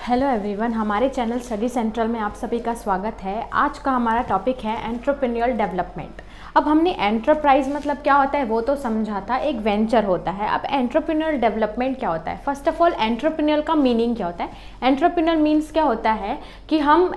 Hello everyone, हमारे channel study central में आप सभी का स्वागत है। आज का हमारा टॉपिक है एंटरप्रेन्योरियल डेवलपमेंट। अब हमने एंटरप्राइज मतलब क्या होता है वो तो समझा था, एक वेंचर होता है। अब एंटरप्रेन्योरियल डेवलपमेंट क्या होता है? फर्स्ट ऑफ ऑल एंटरप्रेन्योर का मीनिंग क्या होता है? एंटरप्रेन्योर मीन्स क्या होता है कि हम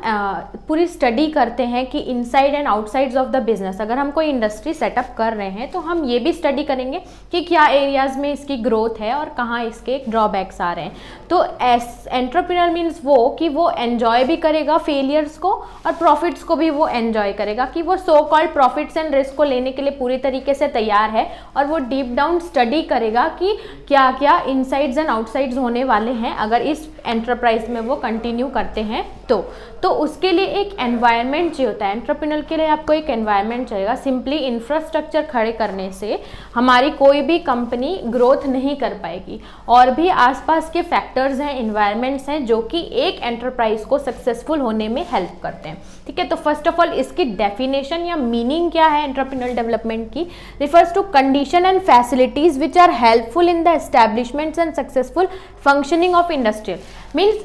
पूरी स्टडी करते हैं कि inside and outsides of the business. अगर हम कोई इंडस्ट्री सेटअप कर रहे हैं तो हम ये भी स्टडी करेंगे कि क्या एरियाज में इसकी ग्रोथ है और कहाँ इसके ड्रॉबैक्स आ रहे हैं। तो एंटरप्रेन्योर मीन्स वो कि वो एंजॉय भी करेगा फेलियर्स को और प्रॉफिट्स को भी वो एंजॉय करेगा, कि वो so called profits and risk को लेने के लिए पूरी तरीके से तैयार है और वो डीप डाउन स्टडी करेगा कि क्या क्या इनसाइड्स एंड आउटसाइड्स होने वाले हैं अगर इस एंटरप्राइज में वो कंटिन्यू करते हैं तो उसके लिए एक एनवायरनमेंट चाहिए होता है। एंटरप्रेन्योर के लिए आपको एक एनवायरनमेंट चाहिएगा। सिंपली इंफ्रास्ट्रक्चर खड़े करने से हमारी कोई भी कंपनी ग्रोथ नहीं कर पाएगी, और भी आसपास के फैक्टर्स हैं, इन्वायरमेंट्स हैं जो कि एक एंटरप्राइज को सक्सेसफुल होने में हेल्प करते हैं। ठीक है, तो फर्स्ट ऑफ ऑल इसकी डेफिनेशन या मीनिंग क्या है एंटरप्रेन्योरियल डेवलपमेंट की? Refers to condition and facilities which are helpful in the establishments and successful functioning of industrial. Means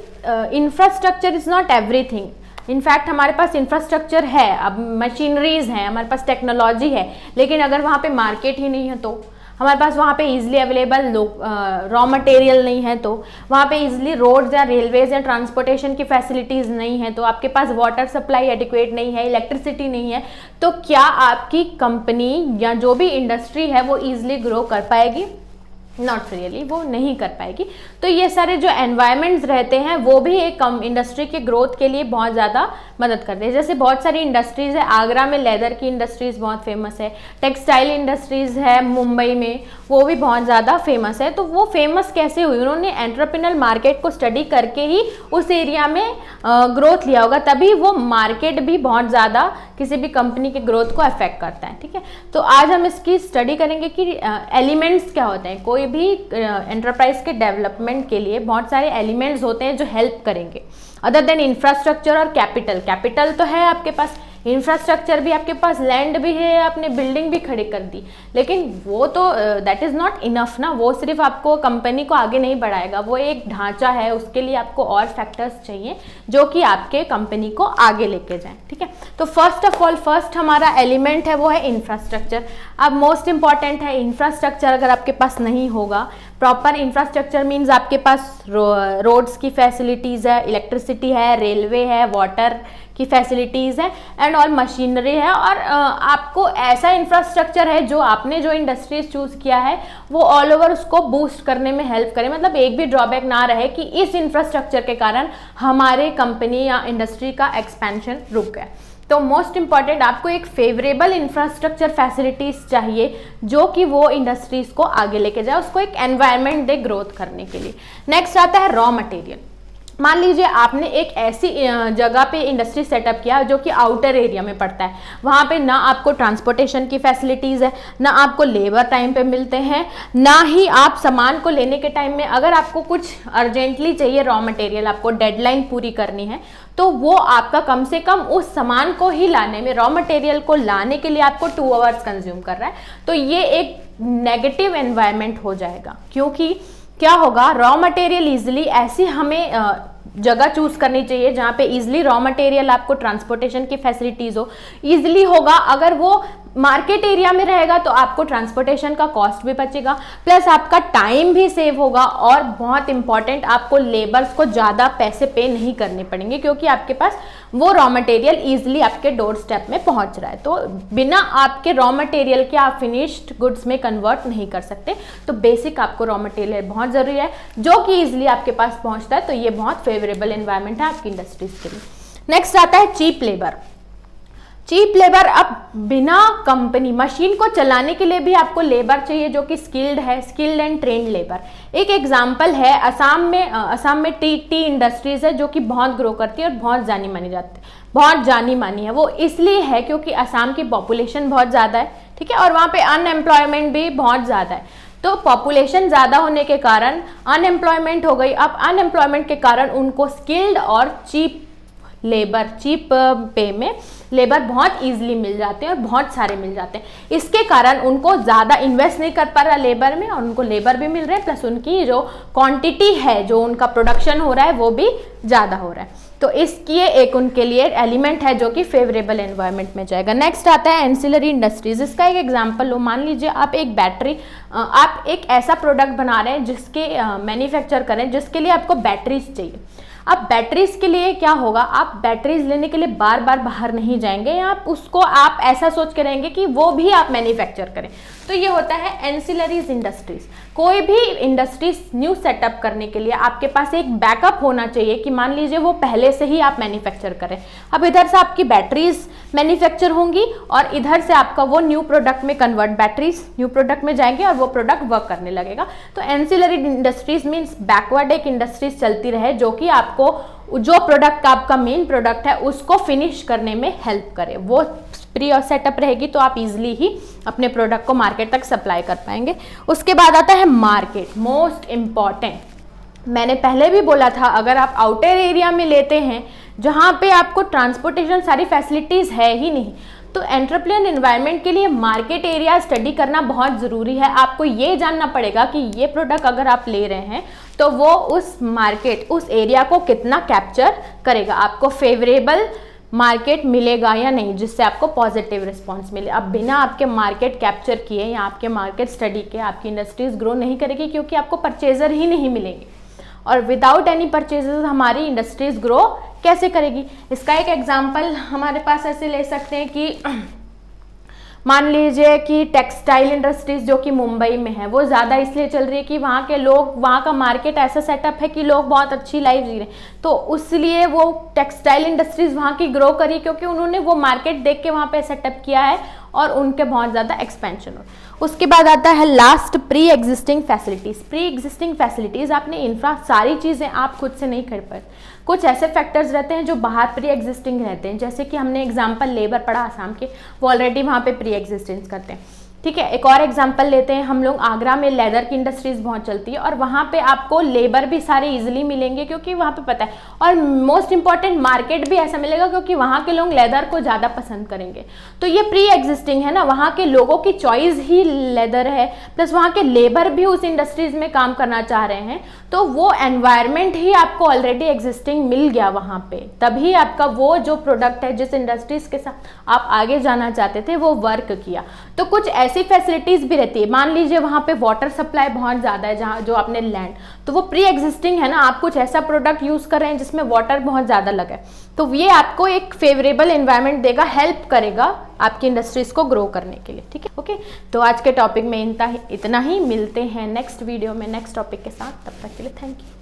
infrastructure is not everything. In fact हमारे पास इंफ्रास्ट्रक्चर है, अब मशीनरीज हैं, हमारे पास टेक्नोलॉजी है, लेकिन अगर वहाँ पे मार्केट ही नहीं है तो हमारे पास वहाँ पे इजीली अवेलेबल रॉ मटेरियल नहीं है, तो वहाँ पे इजीली रोड्स या रेलवेज या ट्रांसपोर्टेशन की फैसिलिटीज़ नहीं है, तो आपके पास वाटर सप्लाई एडिक्वेट नहीं है, इलेक्ट्रिसिटी नहीं है, तो क्या आपकी कंपनी या जो भी इंडस्ट्री है वो इजीली ग्रो कर पाएगी? नॉट रियली, वो नहीं कर पाएगी। तो ये सारे जो एनवायरनमेंट्स रहते हैं वो भी एक इंडस्ट्री के ग्रोथ के लिए बहुत ज़्यादा मदद करते हैं। जैसे बहुत सारी इंडस्ट्रीज़ है, आगरा में लेदर की इंडस्ट्रीज़ बहुत फेमस है, टेक्सटाइल इंडस्ट्रीज़ है मुंबई में, वो भी बहुत ज़्यादा फेमस है। तो वो फेमस कैसे हुई? उन्होंने एंटरप्रेन्योरियल मार्केट को स्टडी करके ही उस एरिया में ग्रोथ लिया होगा, तभी वो मार्केट भी बहुत ज़्यादा किसी भी कंपनी के ग्रोथ को अफेक्ट करता है। ठीक है, तो आज हम इसकी स्टडी करेंगे कि एलिमेंट्स क्या होते हैं। कोई भी एंटरप्राइज के डेवलपमेंट के लिए बहुत सारे एलिमेंट्स होते हैं जो हेल्प करेंगे, अदर देन इंफ्रास्ट्रक्चर और कैपिटल। कैपिटल तो है आपके पास, इंफ्रास्ट्रक्चर भी आपके पास, लैंड भी है, आपने बिल्डिंग भी खड़ी कर दी, लेकिन वो तो दैट इज़ नॉट इनफ ना। वो सिर्फ आपको कंपनी को आगे नहीं बढ़ाएगा, वो एक ढांचा है, उसके लिए आपको और फैक्टर्स चाहिए जो कि आपके कंपनी को आगे लेके जाएं। ठीक है, तो फर्स्ट ऑफ ऑल फर्स्ट हमारा एलिमेंट है वो है इंफ्रास्ट्रक्चर। अब मोस्ट इंपॉर्टेंट है इंफ्रास्ट्रक्चर। अगर आपके पास नहीं होगा प्रॉपर इंफ्रास्ट्रक्चर, मीन्स आपके पास रोड्स की फैसिलिटीज़ है, इलेक्ट्रिसिटी है, रेलवे है, वाटर की फैसिलिटीज़ है एंड ऑल मशीनरी है, और आपको ऐसा इंफ्रास्ट्रक्चर है जो आपने जो इंडस्ट्रीज चूज़ किया है वो ऑल ओवर उसको बूस्ट करने में हेल्प करे। मतलब एक भी ड्रॉबैक ना रहे कि इस इंफ्रास्ट्रक्चर के कारण हमारे कंपनी या इंडस्ट्री का एक्सपेंशन रुक गया। तो मोस्ट इंपॉर्टेंट आपको एक फेवरेबल इंफ्रास्ट्रक्चर फैसिलिटीज़ चाहिए जो कि वो इंडस्ट्रीज़ को आगे लेके जाए, उसको एक एनवायरनमेंट दे ग्रोथ करने के लिए। नेक्स्ट आता है रॉ मटेरियल। मान लीजिए आपने एक ऐसी जगह पे इंडस्ट्री सेटअप किया जो कि आउटर एरिया में पड़ता है, वहाँ पे ना आपको ट्रांसपोर्टेशन की फैसिलिटीज़ है, ना आपको लेबर टाइम पे मिलते हैं, ना ही आप सामान को लेने के टाइम में अगर आपको कुछ अर्जेंटली चाहिए रॉ मटेरियल, आपको डेडलाइन पूरी करनी है, तो वो आपका कम से कम उस सामान को ही लाने में, रॉ मटेरियल को लाने के लिए आपको 2 आवर्स कंज्यूम कर रहा है। तो ये एक नेगेटिव एनवायरनमेंट हो जाएगा, क्योंकि क्या होगा, रॉ मटेरियल ईजिली ऐसी हमें जगह चूज करनी चाहिए जहाँ पे इजीली रॉ मटेरियल आपको ट्रांसपोर्टेशन की फैसिलिटीज हो, इजीली होगा। अगर वो मार्केट एरिया में रहेगा तो आपको ट्रांसपोर्टेशन का कॉस्ट भी बचेगा, प्लस आपका टाइम भी सेव होगा, और बहुत इंपॉर्टेंट आपको लेबर्स को ज़्यादा पैसे पे नहीं करने पड़ेंगे क्योंकि आपके पास वो रॉ मटेरियल ईजिली आपके डोर स्टेप में पहुंच रहा है। तो बिना आपके रॉ मटेरियल के आप फिनिश्ड गुड्स में कन्वर्ट नहीं कर सकते। तो बेसिक आपको रॉ मटेरियल बहुत ज़रूरी है जो कि ईजिली आपके पास पहुँचता है। तो ये बहुत फेवरेबल एनवायरनमेंट है आपकी इंडस्ट्रीज के लिए। नेक्स्ट आता है चीप लेबर। चीप लेबर, अब बिना कंपनी मशीन को चलाने के लिए भी आपको लेबर चाहिए जो कि स्किल्ड है, स्किल्ड एंड ट्रेंड लेबर। एक एग्जांपल है असम में टी इंडस्ट्रीज है जो कि बहुत ग्रो करती है और बहुत जानी मानी है। वो इसलिए है क्योंकि असम की पॉपुलेशन बहुत ज़्यादा है, ठीक है, और वहाँ पे अनएम्प्लॉयमेंट भी बहुत ज़्यादा है। तो पॉपुलेशन ज़्यादा होने के कारण अनएम्प्लॉयमेंट हो गई। अब अनएम्प्लॉयमेंट के कारण उनको स्किल्ड और चीप पे में लेबर बहुत इजीली मिल जाते हैं और बहुत सारे मिल जाते हैं। इसके कारण उनको ज़्यादा इन्वेस्ट नहीं कर पा रहा लेबर में, और उनको लेबर भी मिल रहे हैं, प्लस उनकी जो क्वांटिटी है, जो उनका प्रोडक्शन हो रहा है वो भी ज़्यादा हो रहा है। तो इसकी एक उनके लिए एलिमेंट है जो कि फेवरेबल एनवायरनमेंट में जाएगा। नेक्स्ट आता है एंसिलरी इंडस्ट्रीज। इसका एक एग्जांपल लो, मान लीजिए आप एक बैटरी, आप एक ऐसा प्रोडक्ट बना रहे हैं जिसके मैन्युफैक्चर करें जिसके लिए आपको बैटरीज चाहिए। अब बैटरीज के लिए क्या होगा, आप बैटरीज लेने के लिए बार बार बाहर नहीं जाएंगे, या आप उसको आप ऐसा सोच के रहेंगे कि वो भी आप मैन्युफैक्चर करें। तो ये होता है एंसिलरीज इंडस्ट्रीज। कोई भी इंडस्ट्रीज न्यू सेटअप करने के लिए आपके पास एक बैकअप होना चाहिए कि मान लीजिए वो पहले से ही आप मैन्युफैक्चर करें। अब इधर से आपकी बैटरीज मैन्युफैक्चर होंगी और इधर से आपका वो न्यू प्रोडक्ट में कन्वर्ट, बैटरीज न्यू प्रोडक्ट में जाएंगे और वो प्रोडक्ट वर्क करने लगेगा। तो एंसिलरी इंडस्ट्रीज मीन्स बैकवर्ड एक इंडस्ट्रीज चलती रहे जो कि आपको जो प्रोडक्ट आपका मेन प्रोडक्ट है उसको फिनिश करने में हेल्प करे। वो प्री सेटअप रहेगी तो आप इजीली ही अपने प्रोडक्ट को मार्केट तक सप्लाई कर पाएंगे। उसके बाद आता है मार्केट, मोस्ट इम्पॉर्टेंट। मैंने पहले भी बोला था, अगर आप आउटर एरिया में लेते हैं जहाँ पे आपको ट्रांसपोर्टेशन सारी फैसिलिटीज़ है ही नहीं, तो एंटरप्रेन्योर एनवायरनमेंट के लिए मार्केट एरिया स्टडी करना बहुत ज़रूरी है। आपको ये जानना पड़ेगा कि ये प्रोडक्ट अगर आप ले रहे हैं तो वो उस मार्केट, उस एरिया को कितना कैप्चर करेगा, आपको फेवरेबल मार्केट मिलेगा या नहीं, जिससे आपको पॉजिटिव रिस्पॉन्स मिले। अब बिना आपके मार्केट कैप्चर किए या आपके मार्केट स्टडी के आपकी इंडस्ट्रीज ग्रो नहीं करेगी, क्योंकि आपको परचेजर ही नहीं मिलेंगे, और विदाउट एनी परचेजेस हमारी इंडस्ट्रीज ग्रो कैसे करेगी। इसका एक एग्जांपल हमारे पास ऐसे ले सकते हैं कि मान लीजिए कि टेक्सटाइल इंडस्ट्रीज जो कि मुंबई में है, वो ज़्यादा इसलिए चल रही है कि वहाँ के लोग, वहाँ का मार्केट ऐसा सेटअप है कि लोग बहुत अच्छी लाइफ जी रहे हैं, तो इसलिए वो टेक्सटाइल इंडस्ट्रीज वहाँ की ग्रो करी, क्योंकि उन्होंने वो मार्केट देख के वहाँ पे सेटअप किया है और उनके बहुत ज़्यादा एक्सपेंशन हो। उसके बाद आता है last, pre existing facilities. Pre existing facilities, आपने इंफ्रा सारी चीज़ें आप खुद से नहीं कर पाते, कुछ ऐसे फैक्टर्स रहते हैं जो बाहर प्री एग्जिस्टिंग रहते हैं। जैसे कि हमने एग्जांपल लेबर पढ़ा आसाम के, वो ऑलरेडी वहाँ पे प्री एग्जिस्टेंस करते हैं। ठीक है, एक और एग्जांपल लेते हैं हम लोग, आगरा में लेदर की इंडस्ट्रीज बहुत चलती है और वहाँ पे आपको लेबर भी सारे इजीली मिलेंगे, क्योंकि वहाँ पे पता है, और मोस्ट इंपॉर्टेंट मार्केट भी ऐसा मिलेगा क्योंकि वहाँ के लोग लेदर को ज़्यादा पसंद करेंगे। तो ये प्री एग्जिस्टिंग है ना, वहाँ के लोगों की चॉइस ही लेदर है, प्लस वहाँ के लेबर भी उस इंडस्ट्रीज में काम करना चाह रहे हैं, तो वो एनवायरनमेंट ही आपको ऑलरेडी एग्जिस्टिंग मिल गया वहाँ पे, तभी आपका वो जो प्रोडक्ट है जिस इंडस्ट्रीज के साथ आप आगे जाना चाहते थे वो वर्क किया। तो कुछ ऐसी फैसिलिटीज भी रहती है, मान लीजिए वहाँ पे वाटर सप्लाई बहुत ज़्यादा है, जहाँ जो आपने लैंड, तो वो प्री एग्जिस्टिंग है ना, आप कुछ ऐसा प्रोडक्ट यूज़ कर रहे हैं जिसमें वाटर बहुत ज़्यादा लगा है, तो ये आपको एक फेवरेबल एनवायरनमेंट देगा, हेल्प करेगा आपकी इंडस्ट्रीज को ग्रो करने के लिए। ठीक है, ओके। तो आज के टॉपिक में इतना ही, मिलते हैं नेक्स्ट वीडियो में नेक्स्ट टॉपिक के साथ, तब तक के लिए थैंक यू।